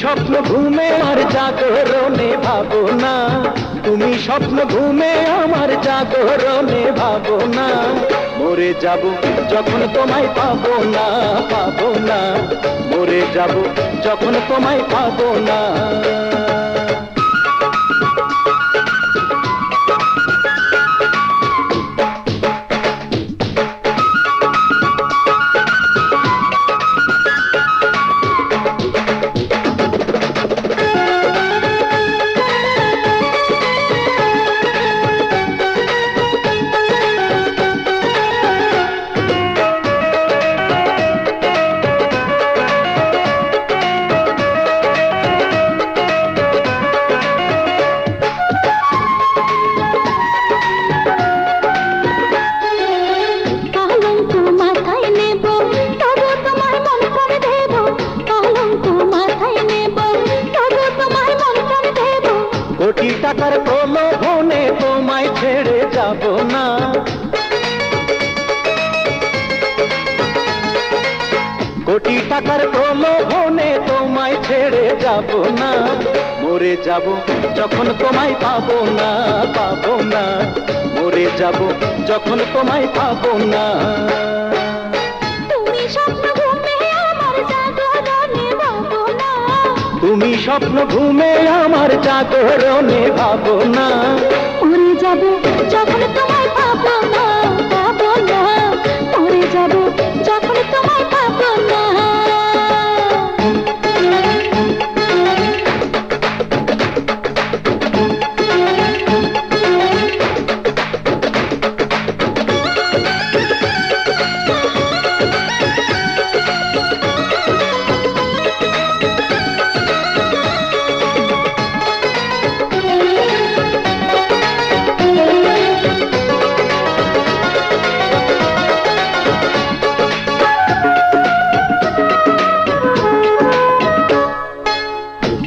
স্বপ্ন ঘুমে আর জাগরণে ভাবো না, তুমি স্বপ্ন ঘুমে আমার জাগরণে ভাবো না। মরে যাব যখন তোমায় পাবো না, পাবো না। মরে যাব যখন তোমায় পাবো না। কোটি টাকার প্রলোভনে তোমায় ছেড়ে যাব না, কোটি টাকার প্রলোভনে তোমায় ছেড়ে যাব না। মরে যাব যখন তোমায় পাবো না, পাবো না। মরে যাব যখন তোমায় পাবো না। তুমি স্বপ্ন ঘুমে আমার জাগরণে ভাবো না, তুমি স্বপ্ন ঘুমে আমার জাগরণে ভাবো না। মরে যাব যখন তোমায় পাবো না, পাবো না। মরে যাব যখন তোমায় পাবো না।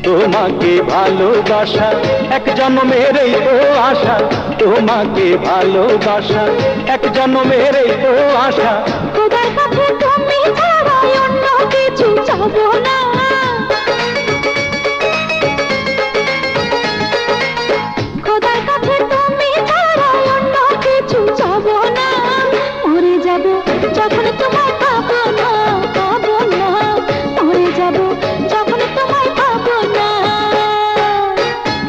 তোমাকে ভালোবাসা এক জন্মের এই তো আশা, তোমাকে ভালোবাসা এক জন্মের এই তো আশা। খোদার কাছে তুমি ছাড়া অন্য কিছু চাবো না, খোদার কাছে তুমি ছাড়া অন্য কিছু চাবো না। মরে যাব যখন তোমায় পাবো না, পাবো না। মরে যাব যখন তোমায় পাবো না।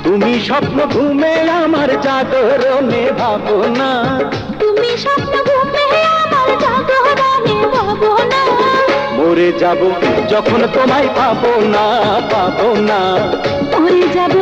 তুমি স্বপ্ন ঘুমে আমার জাগরণে ভাবো না, তুমি স্বপ্ন ঘুমে আমার জাগরণে ভাবো না। মরে যাব যখন তোমায় পাবো না, পাবো না। মরে যাব